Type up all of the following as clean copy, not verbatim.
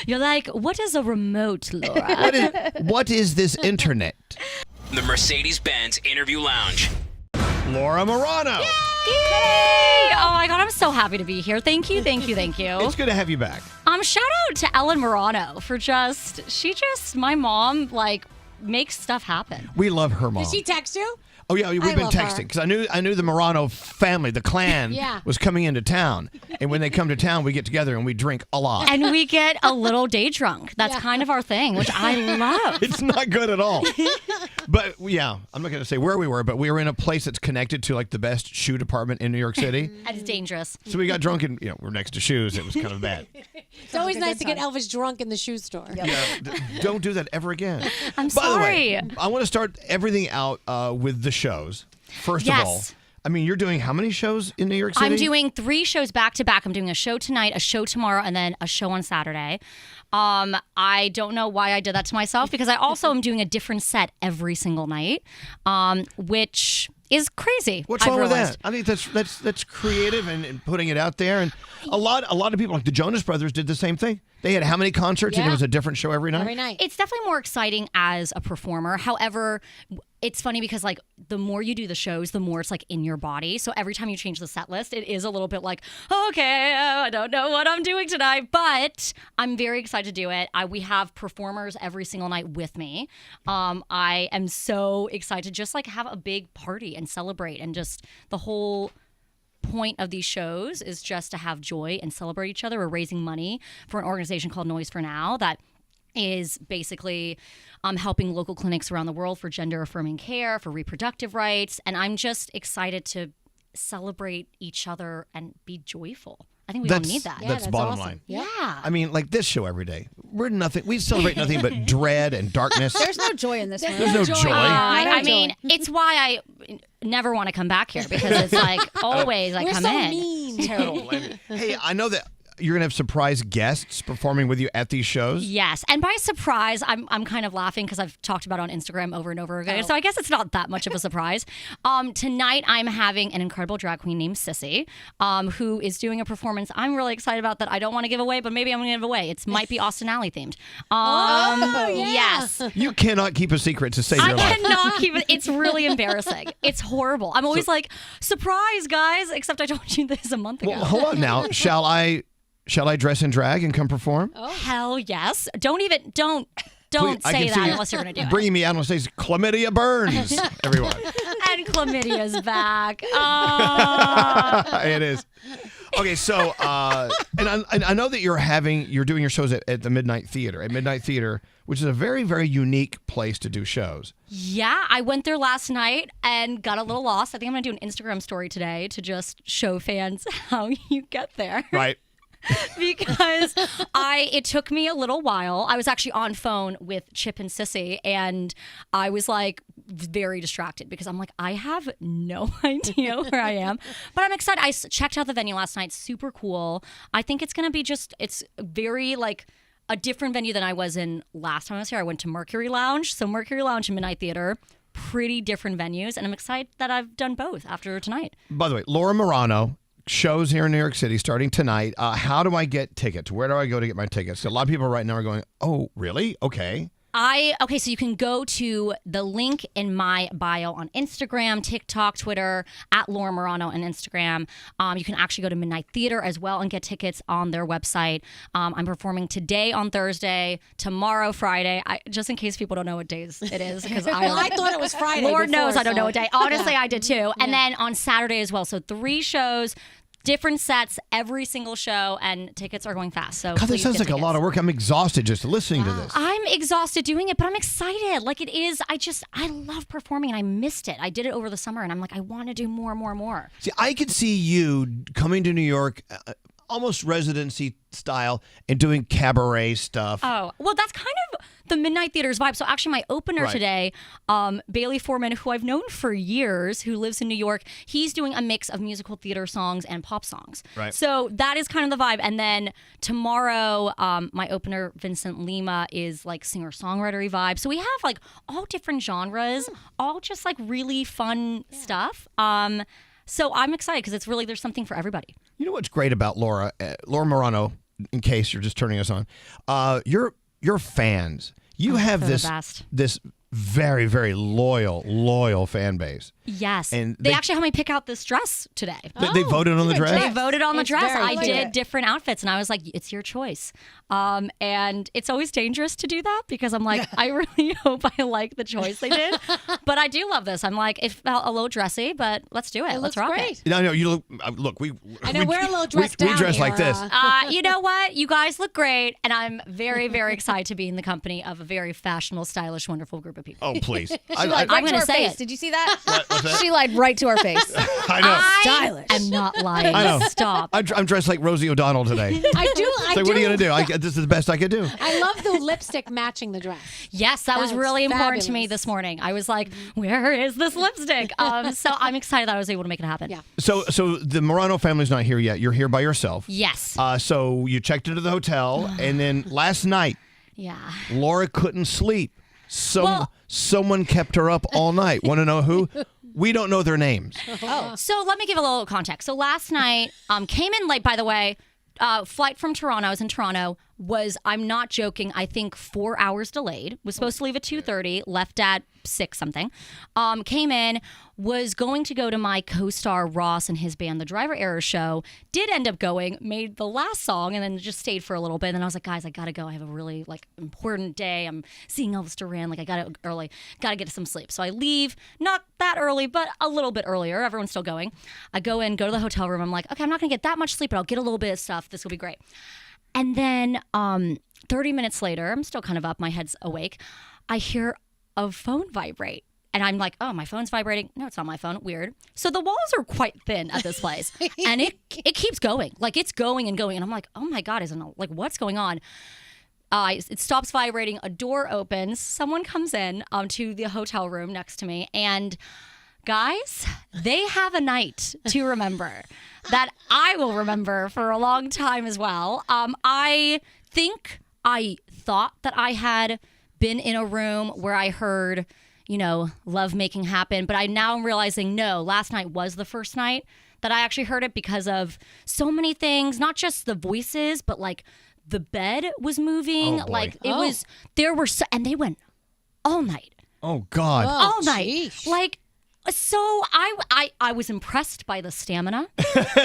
You're like, what is a remote, Laura? What is this internet? The Mercedes-Benz Interview Lounge. Laura Marano. Yay! Oh my God, I'm so happy to be here. Thank you. It's good to have you back. Shout out to Ellen Marano for my mom, makes stuff happen. We love her mom. Did she text you? Oh yeah, we've been texting because I knew the Marano family, the clan, was coming into town, and when they come to town, we get together and we drink a lot, and we get a little day drunk. That's kind of our thing, which I love. It's not good at all, but yeah, I'm not going to say where we were, but we were in a place that's connected to the best shoe department in New York City. And it's dangerous. So we got drunk and we're next to shoes. It was kind of bad. It's always nice to get Elvis drunk in the shoe store. Yeah, don't do that ever again. I'm sorry. By the way, I want to start everything out with the shows. First of all, I mean, you're doing how many shows in New York City? I'm doing 3 shows back to back. I'm doing a show tonight, a show tomorrow, and then a show on Saturday. I don't know why I did that to myself because I also am doing a different set every single night, which is crazy. What's wrong with that? I think that's creative and putting it out there. And a lot of people, like the Jonas Brothers, did the same thing. They had how many concerts and it was a different show every night? Every night. It's definitely more exciting as a performer. However, it's funny because the more you do the shows, the more it's in your body. So every time you change the set list, it is a little bit okay, I don't know what I'm doing tonight, but I'm very excited to do it. We have performers every single night with me. I am so excited to just have a big party and celebrate, and just the whole point of these shows is just to have joy and celebrate each other. We're raising money for an organization called Noise for Now that is basically helping local clinics around the world for gender-affirming care, for reproductive rights, and I'm just excited to celebrate each other and be joyful. I think we all need that. That's bottom awesome. line. Yeah. I mean, this show every day. We celebrate nothing but dread and darkness. There's no joy in this room. There's no joy. I mean, it's why I never want to come back here because it's always I We're come so in. mean. Terrible. Hey, I know that you're going to have surprise guests performing with you at these shows? Yes. And by surprise, I'm kind of laughing because I've talked about it on Instagram over and over again. So I guess it's not that much of a surprise. Tonight, I'm having an incredible drag queen named Sissy, who is doing a performance I'm really excited about that I don't want to give away, but maybe I'm going to give away. It might be Austin Alley themed. Yes. You cannot keep a secret to save your life. I cannot keep it. It's really embarrassing. It's horrible. I'm always surprise, guys, except I told you this a month ago. Well, hold on now. Shall I dress in drag and come perform? Oh. Hell yes. Don't say Please, that unless you're going to do it. Bringing me out on stage, chlamydia burns, everyone. And chlamydia's back. It is. Okay, so and I know that you're doing your shows at the Midnight Theater, which is a very, very unique place to do shows. Yeah, I went there last night and got a little lost. I think I'm going to do an Instagram story today to just show fans how you get there. Right. Because it took me a little while. I was actually on phone with Chip and Sissy, and I was very distracted because I'm I have no idea where I am. But I'm excited. I checked out the venue last night. Super cool. I think it's going to be it's very a different venue than I was in last time I was here. I went to Mercury Lounge. So Mercury Lounge and Midnight Theater, pretty different venues. And I'm excited that I've done both after tonight. By the way, Laura Marano. Shows here in New York City starting tonight. How do I get tickets? Where do I go to get my tickets? A lot of people right now are going, oh, really? Okay. So you can go to the link in my bio on Instagram, TikTok, Twitter, at Laura Marano on Instagram. You can actually go to Midnight Theater as well and get tickets on their website. I'm performing today on Thursday, tomorrow, Friday. Just in case people don't know what days it is. Because I thought it was Friday. Lord knows I don't know what day. Honestly, I did too. And then on Saturday as well. So 3 shows. Different sets, every single show, and tickets are going fast. So God, that sounds like a lot of work. I'm exhausted just listening to this. I'm exhausted doing it, but I'm excited. It is. I love performing, and I missed it. I did it over the summer, and I'm I want to do more. See, I could see you coming to New York, almost residency style, and doing cabaret stuff. Oh, well, that's kind of the Midnight Theater's vibe. So actually my opener today, Bailey Foreman, who I've known for years, who lives in New York, he's doing a mix of musical theater songs and pop songs. Right. So that is kind of the vibe. And then tomorrow, my opener, Vincent Lima, is singer-songwritery vibe. So we have all different genres, all just really fun stuff. So I'm excited because it's really, there's something for everybody. You know what's great about Laura Marano in case you're just turning us on, your fans. You have this very, very loyal fan base. Yes. And they actually helped me pick out this dress today. They voted on the dress? They voted on the dress. I very did cute. different outfits, and I was like, it's your choice. And it's always dangerous to do that because I'm like, I really hope I like the choice they did. But I do love this. I'm like, it felt a little dressy, but let's do it. It let's looks rock great. it. No, you look. I know we're a little dressed down We dress here, like this. You know what? You guys look great, and I'm very, very excited to be in the company of a very fashionable, stylish, wonderful group of people. Oh, please. She lied I'm right to gonna our say face. it. Did you see that? What's that? She lied right to our face. I know. Stylish. I'm not lying. I know. Stop. I'm dressed like Rosie O'Donnell today. I do. So what are you going to do? This is the best I could do. I love the lipstick matching the dress. Yes, that was That's really important to me fabulous. this morning. I was like, where is this lipstick? So I'm excited that I was able to make it happen. Yeah. So the Marano family's not here yet. You're here by yourself. Yes. So you checked into the hotel, and then last night, Yeah. Laura couldn't sleep. Someone kept her up all night. Want to know who? We don't know their names. So let me give a little context. So last night, came in late, by the way. Flight from Toronto. I was in Toronto. I'm not joking, I think 4 hours delayed. Was supposed to leave at 2:30, left at 6 something. Came in, was going to go to my co-star Ross and his band, the Driver Error Show. Did end up going, made the last song, and then just stayed for a little bit. And then I was like, guys, I gotta go. I have a really important day. I'm seeing Elvis Duran. I gotta early. Gotta get some sleep. So I leave, not that early, but a little bit earlier. Everyone's still going. I go in, go to the hotel room. I'm like, okay, I'm not gonna get that much sleep, but I'll get a little bit of stuff. This will be great. And then 30 minutes later, I'm still kind of up, my head's awake. I hear a phone vibrate. And I'm like, oh, my phone's vibrating. No, it's not my phone. Weird. So the walls are quite thin at this place. And it keeps going. It's going and going. And I'm like, oh my God, what's going on? It stops vibrating. A door opens. Someone comes in to the hotel room next to me. And guys, they have a night to remember that I will remember for a long time as well. I thought that I had been in a room where I heard, love making happen. But I now am realizing, no, last night was the first night that I actually heard it because of so many things, not just the voices, but the bed was moving. Oh, boy. And they went all night. Oh, God. All night. Sheesh. So I was impressed by the stamina. Okay,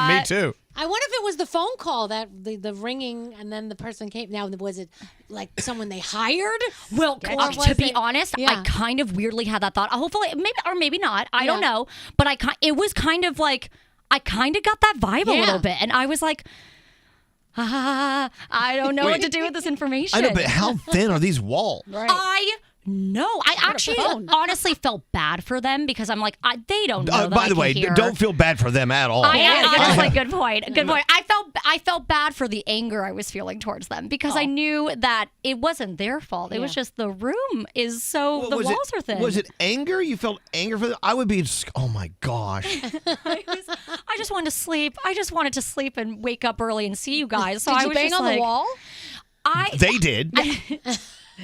me too. I wonder if it was the phone call that the ringing and then the person came. Now, was it like someone they hired? Well, to be honest, Yeah. I kind of weirdly had that thought. Hopefully, maybe not. I don't know. But it was kind of like, I kind of got that vibe a little bit. And I was like, I don't know what to do with this information. I know, but how thin are these walls? Right. No, I actually honestly felt bad for them because I'm like, they don't know that By I the can way, hear. don't feel bad for them at all. Good point. I felt bad for the anger I was feeling towards them because I knew that it wasn't their fault. It was just the room is the walls are thin. Was it anger? You felt anger for them? I would be, oh my gosh. I just wanted to sleep. I just wanted to sleep and wake up early and see you guys. So Did I you was bang just on the wall? They did.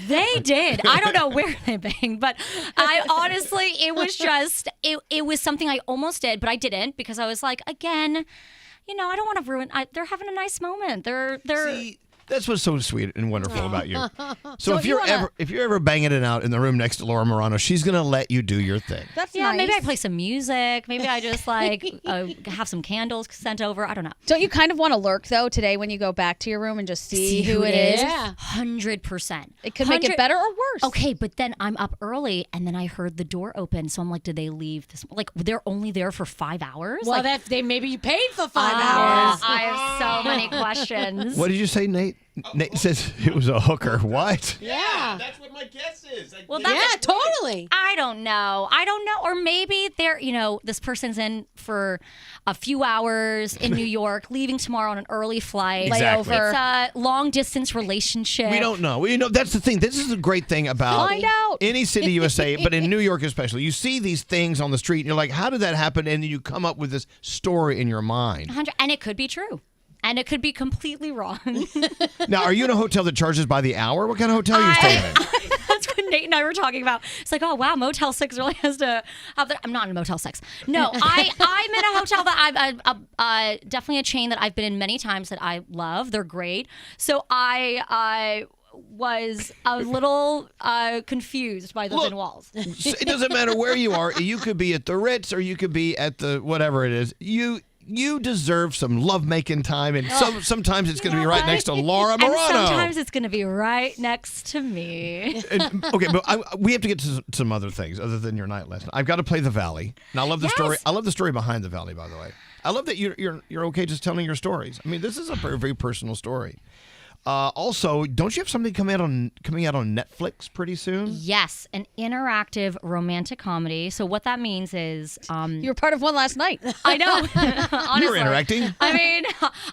They did. I don't know where they banged, but I honestly, it was just, it was something I almost did, but I didn't because I was like, again, I don't want to ruin, they're having a nice moment. They're See, that's what's so sweet and wonderful about you. So if you're ever banging it out in the room next to Laura Marano, she's gonna let you do your thing. That's yeah, nice. maybe I play some music. Maybe I just have some candles sent over. I don't know. Don't you kind of want to lurk, though, today when you go back to your room and just see who it is? Yeah. 100%. It could make it better or worse. Okay, but then I'm up early and then I heard the door open. So I'm like, did they leave this? They're only there for 5 hours? Well, maybe you paid for 5 hours. I have so many questions. What did you say, Nate? Nate says it was a hooker. What? Yeah. That's what my guess is. Yeah, totally. I don't know. Or maybe they're, this person's in for a few hours in New York, leaving tomorrow on an early flight. Exactly. It's a long distance relationship. We don't know. That's the thing. This is a great thing about Find out. any city USA, but in New York especially. You see these things on the street and you're like, how did that happen? And then you come up with this story in your mind. 100, and it could be true. And it could be completely wrong. Now, are you in a hotel that charges by the hour? What kind of hotel are you staying in? That's Nate and I were talking about. It's like, oh wow, Motel 6 really has to have I'm not in Motel 6. No, I'm in a hotel that I've definitely a chain that I've been in many times that I love. They're great. So I was a little confused by the thin walls. It doesn't matter where you are. You could be at the Ritz or you could be at the whatever it is. You deserve some lovemaking time, and sometimes it's going to be right next to Laura Marano. And sometimes it's going to be right next to me. Okay, but we have to get to some other things other than your night last night. I've got to play the Valley, and I love the story. I love the story behind the Valley, by the way. I love that you're okay just telling your stories. I mean, this is a very, very personal story. Also, don't you have something coming out on Netflix pretty soon? Yes, an interactive romantic comedy. So what that means is You were part of one last night. I know. Honestly, You were interacting. I mean,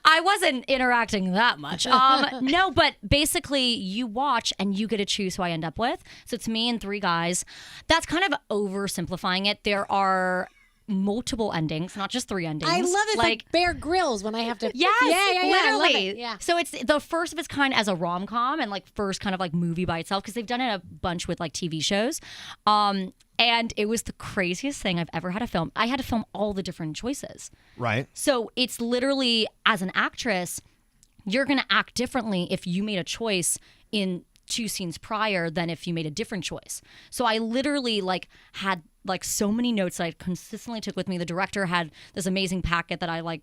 I wasn't interacting that much. No, but basically you watch and you get to choose who I end up with. So it's me and 3 guys. That's kind of oversimplifying it. There are multiple endings, not just 3 endings. I love it, like Bear Grylls when I have to. Yes, yeah, literally. I love it. Yeah. So it's the first of its kind as a rom-com and like first kind of like movie by itself because they've done it a bunch with like TV shows. And it was the craziest thing I've ever had to film. I had to film all the different choices. Right. So it's literally, as an actress, you're going to act differently if you made a choice in 2 scenes prior than if you made a different choice. So I literally like had like so many notes that I consistently took with me. The director had this amazing packet that I like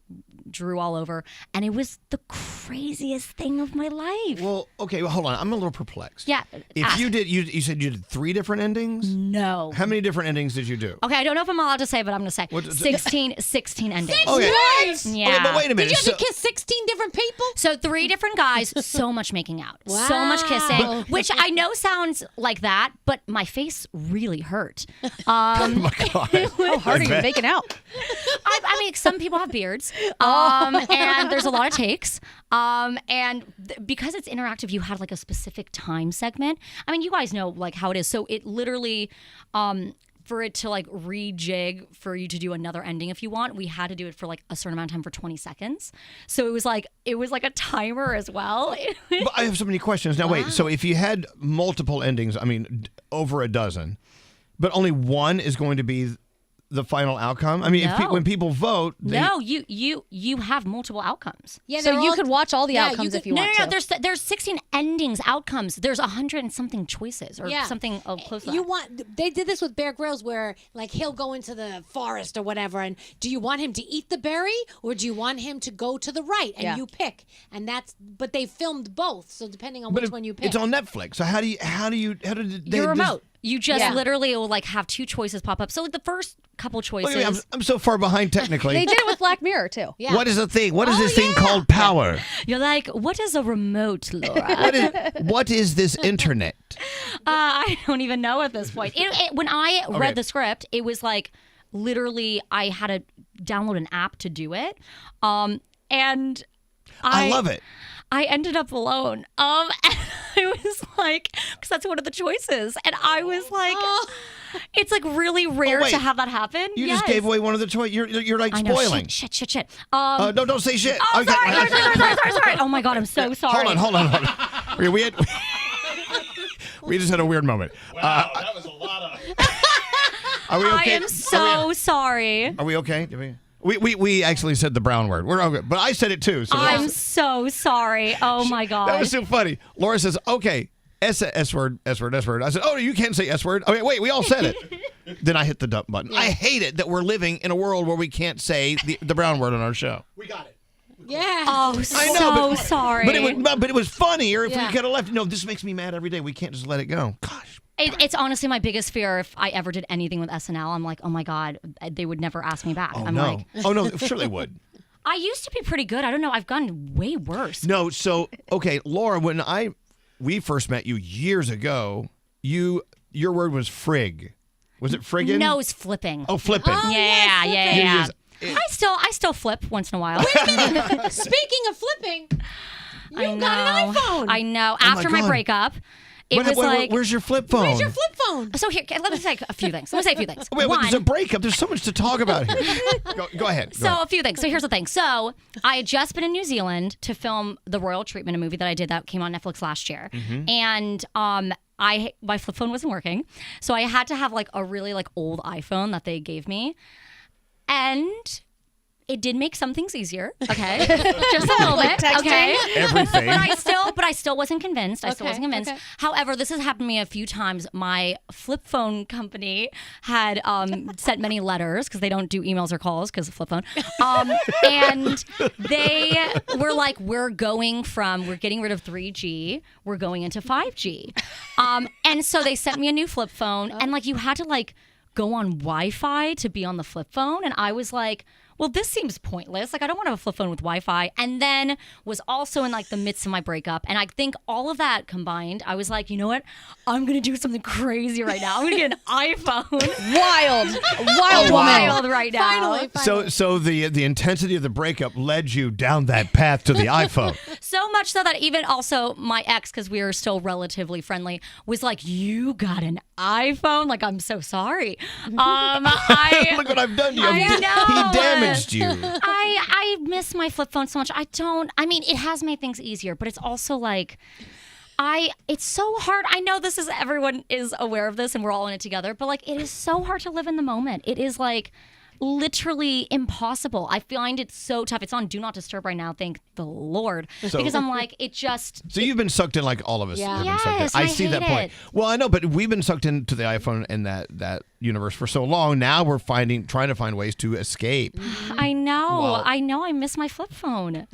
drew all over, and it was the craziest thing of my life. Well, okay, hold on. I'm a little perplexed. Yeah. If you said you did 3 different endings? No. How many different endings did you do? Okay, I don't know if I'm allowed to say, but I'm going to say 16 endings. Okay. What? Yeah. Okay, but wait a minute. Did you have to kiss 16 different people? So 3 different guys, so much making out, so much kissing, which I know sounds like that, but my face really hurt. Oh my God. How hard are you making out? I mean, some people have beards, and there's a lot of takes. Because it's interactive, you have like a specific time segment. I mean, you guys know like how it is. So it literally, for it to like rejig for you to do another ending if you want, we had to do it for like a certain amount of time for 20 seconds. So it was like a timer as well. But I have so many questions. Now, wait. So if you had multiple endings, I mean, over a dozen, but only one is going to be the final outcome? I mean, when people vote, no, you have multiple outcomes. Yeah, So you could watch all the outcomes if you want to. No. There's 16 endings, outcomes. There's 100 and something choices or something close to that. They did this with Bear Grylls where like he'll go into the forest or whatever, and do you want him to eat the berry or do you want him to go to the right? And you pick, and but they filmed both, so depending on which one you pick. It's on Netflix. So how did they Your remote. You just literally will like have 2 choices pop up. So like the first couple choices. Wait, I'm so far behind technically. They did it with Black Mirror too. Yeah. What is the thing? What is this thing called power? You're like, what is a remote, Laura? What is this internet? I don't even know at this point. When I read the script, it was like literally I had to download an app to do it. And I love it. I ended up alone. And I was like, because that's one of the choices. And I was like, it's like really rare to have that happen. You just gave away one of the choices. You're like spoiling. Shit. No, don't say shit. Oh, sorry. Oh my God, I'm so sorry. Hold on. We just had a weird moment. Wow, that was a lot of... Are we okay? I am so sorry. Are we okay? We actually said the brown word. We're okay. But I said it too. So I'm so sorry. Oh my God. That was so funny. Laura says, okay, S word. I said, oh, you can't say S word. Okay, wait, we all said it. Then I hit the dump button. I hate it that we're living in a world where we can't say the brown word on our show. We got it. Yeah. Oh, sorry. But it was funnier if we could have left. No, this makes me mad every day. We can't just let it go. Gosh. It's honestly my biggest fear. If I ever did anything with SNL, I'm like, oh my God, they would never ask me back. Oh, I'm no. like, Oh, no, sure they would. I used to be pretty good. I don't know. I've gotten way worse. No, so, okay, Laura, when we first met you years ago, your word was frig. Was it friggin'? No, it's flipping. Oh, flipping. Yeah. I still flip once in a while. Speaking of flipping, you got an iPhone. I know. After my God. breakup, it was like, where's your flip phone? Where's your flip phone? so here, let me say a few things. Wait, there's a breakup. There's so much to talk about here. Go ahead. So a few things. So here's the thing. So I had just been in New Zealand to film The Royal Treatment, a movie that I did that came on Netflix last year. And my flip phone wasn't working, so I had to have like a really like old iPhone that they gave me, and it did make some things easier, okay? Just a little bit, okay? Everything. But I still wasn't convinced. Okay. However, this has happened to me a few times. My flip phone company had sent many letters because they don't do emails or calls because of flip phone. And they were like, we're getting rid of 3G. We're going into 5G. And so they sent me a new flip phone. And like you had to like go on Wi-Fi to be on the flip phone. And I was like, well, this seems pointless. Like, I don't want to have a flip phone with Wi-Fi. And then was also in like the midst of my breakup. And I think all of that combined, I was like, you know what? I'm going to do something crazy right now. I'm going to get an iPhone. Wild woman. Wild right now. Finally. So the intensity of the breakup led you down that path to the iPhone. So much so that even also my ex, because we were still relatively friendly, was like, you got an iPhone? Like, I'm so sorry. Look what I've done to you. I know. He damaged you. I miss my flip phone so much. I mean, it has made things easier, but it's also like, it's so hard. I know everyone is aware of this and we're all in it together, but like, it is so hard to live in the moment. It is like literally impossible. I find it so tough. It's on Do Not Disturb right now, thank the Lord. Because I'm like, it just... So you've been sucked in like all of us have been sucked in. Yes, I I see that hate point. it. Well, I know, but we've been sucked into the iPhone and that universe for so long. Now we're trying to find ways to escape. I know. Well- I know I miss my flip phone.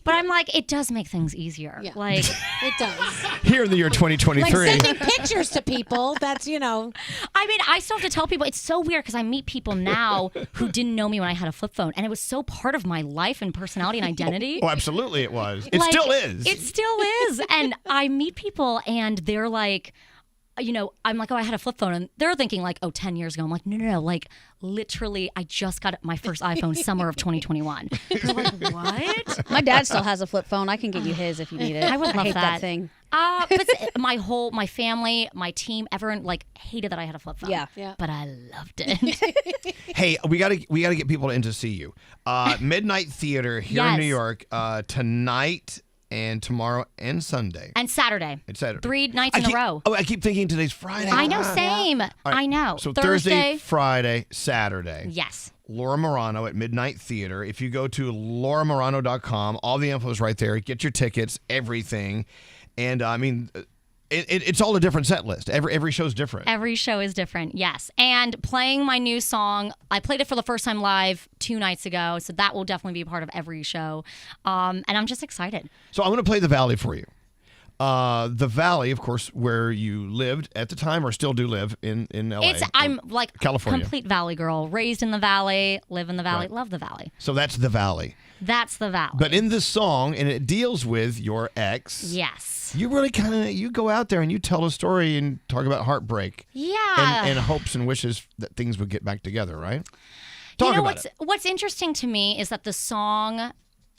But I'm like, it does make things easier. Yeah. Like, It does. Here in the year 2023. Like sending pictures to people, that's, I mean, I still have to tell people, it's so weird because I meet people now who didn't know me when I had a flip phone. And it was so part of my life and personality and identity. Oh, absolutely it was. It Like, still is. It still is. And I meet people and they're like, I'm like, oh, I had a flip phone. And they're thinking like, oh, 10 years ago. I'm like, no. Like, literally, I just got my first iPhone summer of 2021. They're like, what? My dad still has a flip phone. I can get you his if you need it. I would love hate that. thing. But my family, my team, everyone like hated that I had a flip phone. Yeah. But I loved it. Hey, we gotta get people in to see you. Midnight Theater here in Yes. New York tonight and tomorrow and Sunday. And Saturday. And Saturday. 3 nights in a row. Oh, I keep thinking today's Friday. I know, same. All right, I know. So Thursday, Friday, Saturday. Yes. Laura Marano at Midnight Theater. If you go to lauramarano.com, all the info is right there. Get your tickets, everything. And I mean, it's all a different set list. Every show's different. Every show is different, yes. And playing my new song, I played it for the first time live 2 nights ago, so that will definitely be a part of every show. And I'm just excited. So I'm going to play The Valley for you. The Valley, of course, where you lived at the time or still do live in LA. I'm like California. Complete Valley girl. Raised in the Valley, live in the Valley, Right. love the Valley. So that's The Valley. That's the Valley. But in this song, and it deals with your ex. Yes. You really you go out there and you tell a story and talk about heartbreak. Yeah. And hopes and wishes that things would get back together, right? What's interesting to me is that the song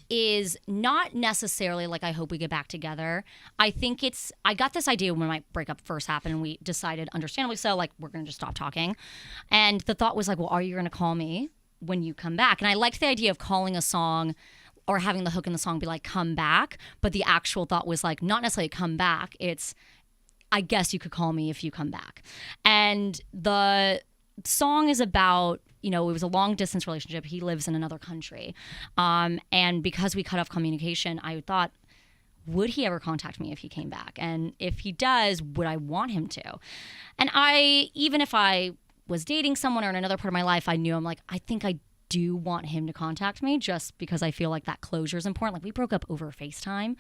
is not necessarily like I hope we get back together. I think I got this idea when my breakup first happened and we decided, understandably so, like we're going to just stop talking. And the thought was like, well, are you going to call me when you come back? And I liked the idea of calling a song or having the hook in the song be like, come back. But the actual thought was like, not necessarily come back. It's, I guess you could call me if you come back. And the song is about, it was a long distance relationship. He lives in another country. And because we cut off communication, I thought, would he ever contact me if he came back? And if he does, would I want him to? And even if I was dating someone or in another part of my life, I think I do want him to contact me just because I feel like that closure is important. Like we broke up over FaceTime,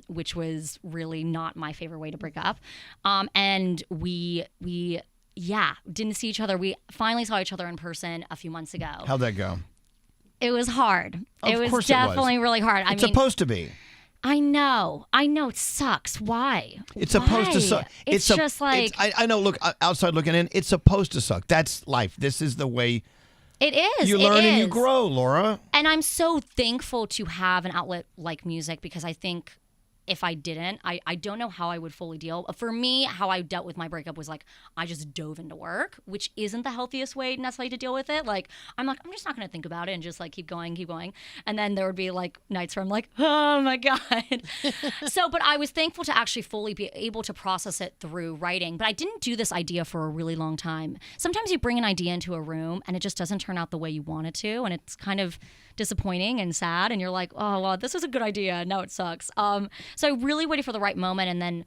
which was really not my favorite way to break up. And we didn't see each other. We finally saw each other in person a few months ago. How'd that go? It was hard. Of It was course definitely really hard. It's supposed to be. I know. It sucks. Why? It's supposed to suck. It's just like... I know, look, outside looking in, it's supposed to suck. That's life. This is the way... It is. You learn and you grow, Laura. And I'm so thankful to have an outlet like music because I think if I didn't. I don't know how I would fully deal. For me, how I dealt with my breakup was like, I just dove into work, which isn't the healthiest way necessarily to deal with it. Like, I'm just not going to think about it and just like keep going. And then there would be like nights where I'm like, oh my God. But I was thankful to actually fully be able to process it through writing. But I didn't do this idea for a really long time. Sometimes you bring an idea into a room and it just doesn't turn out the way you want it to. And it's kind of disappointing and sad. And you're like, oh, well, this was a good idea. Now it sucks. So I really waited for the right moment. And then,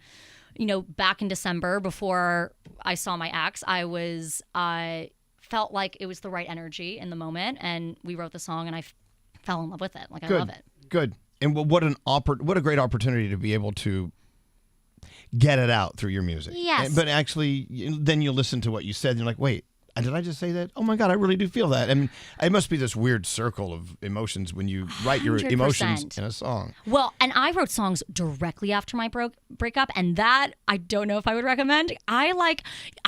back in December before I saw my ex, I felt like it was the right energy in the moment. And we wrote the song and I fell in love with it. Like, I love it. Good. And what a great opportunity to be able to get it out through your music. Yes. But actually, then you listen to what you said and you're like, wait, did I just say that? Oh my God, I really do feel that. And it must be this weird circle of emotions when you write your 100%. emotions in a song. Well, and I wrote songs directly after my breakup, and that I don't know if I would recommend. I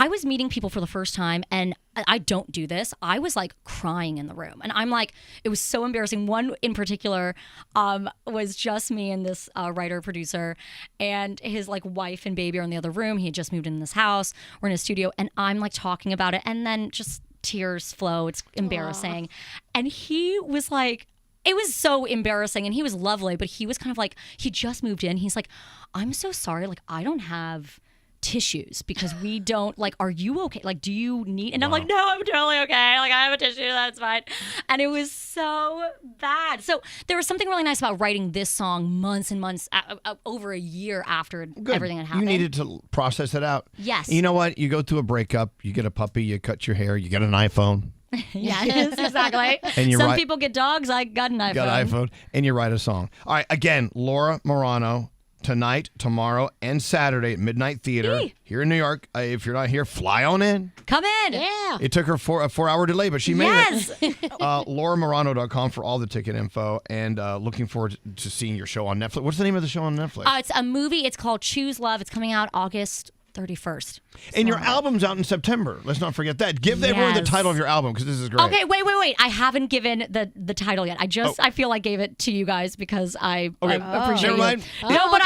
was meeting people for the first time, and I don't do this. I was like crying in the room, and I'm like, it was so embarrassing. One in particular was just me and this writer producer, and his like wife and baby are in the other room. He had just moved in this house. We're in a studio, and I'm like talking about it, and then just tears flow. It's embarrassing. And he was like, it was so embarrassing, and he was lovely, but he was kind of like, he just moved in. He's like, I'm so sorry. Like, I don't have tissues because we don't, like, are you okay? Like, do you need? And I'm like, no, I'm totally okay. Like, I have a tissue, that's fine. And it was so bad. So there was something really nice about writing this song months and months, over a year after everything had happened. You needed to process it out. Yes. You know what? You go through a breakup, you get a puppy, you cut your hair, you get an iPhone. Yes, exactly. And Some people get dogs. I got an iPhone. Got an iPhone, and you write a song. All right, again, Laura Marano, tonight, tomorrow, and Saturday at Midnight Theater here in New York. If you're not here, fly on in. Come in. Yeah. It took her a 4-hour delay, but she made it. LauraMarano.com for all the ticket info, and looking forward to seeing your show on Netflix. What's the name of the show on Netflix? It's a movie. It's called Choose Love. It's coming out August 31st. And your album's out in September. Let's not forget that. Give everyone the title of your album, because this is great. Okay, wait. I haven't given the title yet. I feel like gave it to you guys because I appreciate Never mind. it. No, but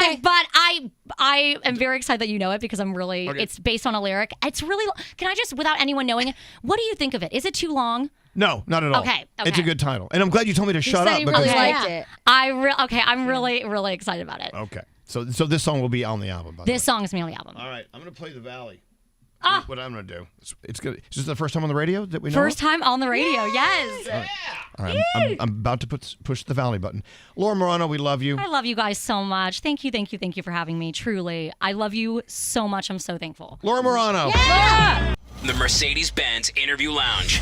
I am very excited that you know it because I'm really, it's based on a lyric. It's really, can I just, without anyone knowing it, what do you think of it? Is it too long? No, not at all. Okay. It's a good title. And I'm glad you told me to shut up. He really liked it. I'm really, really excited about it. Okay. So this song will be on the album, by the way. This song is me on the album. All right, I'm going to play The Valley. What I'm going to do. It's good. Is this the first time on the radio that we know? First time on the radio, yes. All right, I'm about to push the Valley button. Laura Marano, we love you. I love you guys so much. Thank you for having me. Truly, I love you so much. I'm so thankful. Laura Marano. Yeah! The Mercedes-Benz Interview Lounge.